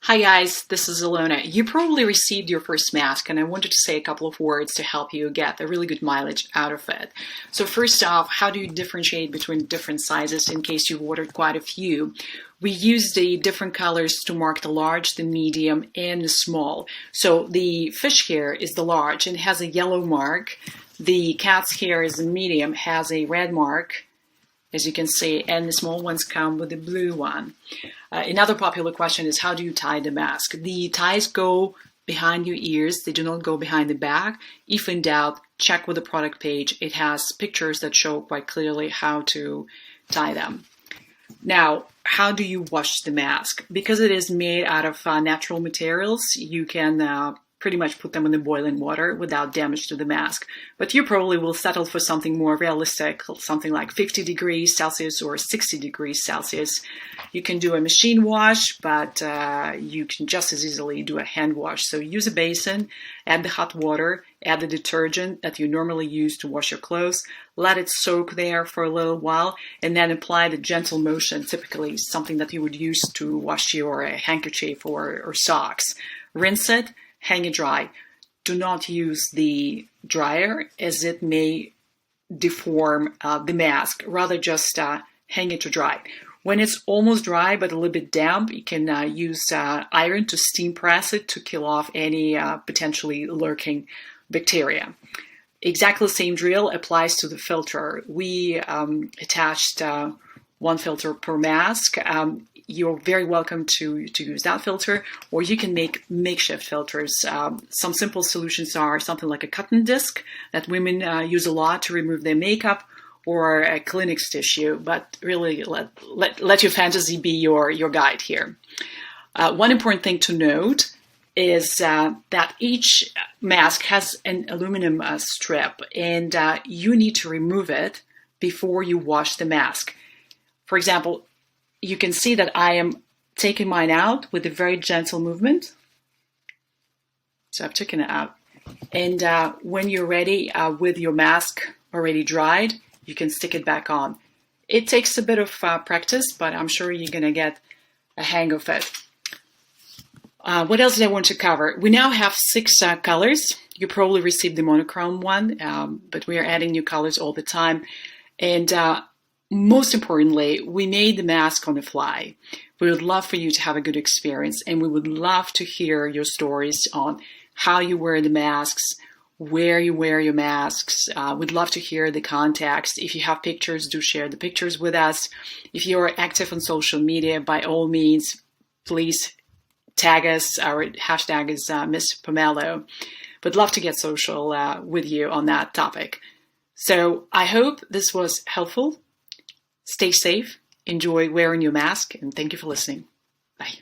Hi guys, this is Alona. You probably received your first mask and I wanted to say a couple of words to help you get a really good mileage out of it. So first off, how do you differentiate between different sizes in case you've ordered quite a few? We use the different colors to mark the large, the medium, and the small. So the fish hair is the large and has a yellow mark. The cat's hair is the medium, has a red mark, as you can see, and the small ones come with the blue one. Another popular question is, how do you tie the mask? The ties go behind your ears. They do not go behind the back. If in doubt, check with the product page. It has pictures that show quite clearly how to tie them. Now, how do you wash the mask? Because it is made out of natural materials, you can pretty much put them in the boiling water without damage to the mask. But you probably will settle for something more realistic, something like 50 degrees Celsius or 60 degrees Celsius. You can do a machine wash, but you can just as easily do a hand wash. So use a basin, add the hot water, add the detergent that you normally use to wash your clothes, let it soak there for a little while, and then apply the gentle motion, typically something that you would use to wash your handkerchief or socks. Rinse it, hang it dry. Do not use the dryer as it may deform the mask. Rather just hang it to dry. When it's almost dry but a little bit damp, you can use iron to steam press it to kill off any potentially lurking bacteria. Exactly the same drill applies to the filter. We attached one filter per mask. You're very welcome to use that filter, or you can make makeshift filters. Some simple solutions are something like a cotton disc that women use a lot to remove their makeup, or a Kleenex tissue, but really let your fantasy be your guide here. One important thing to note is that each mask has an aluminum strip, and you need to remove it before you wash the mask. For example, you can see that I am taking mine out with a very gentle movement. So I've taken it out. And when you're ready with your mask already dried, you can stick it back on. It takes a bit of practice, but I'm sure you're going to get a hang of it. What else did I want to cover? We now have 6 colors. You probably received the monochrome one, but we are adding new colors all the time. And most importantly, we made the mask on the fly. We would love for you to have a good experience, and we would love to hear your stories on how you wear the masks, where you wear your masks. We'd love to hear the context. If you have pictures, do share the pictures with us. If you're active on social media, by all means, please tag us. Our hashtag is Ms Pomelo. We'd love to get social with you on that topic. So I hope this was helpful. Stay safe, enjoy wearing your mask, and thank you for listening. Bye.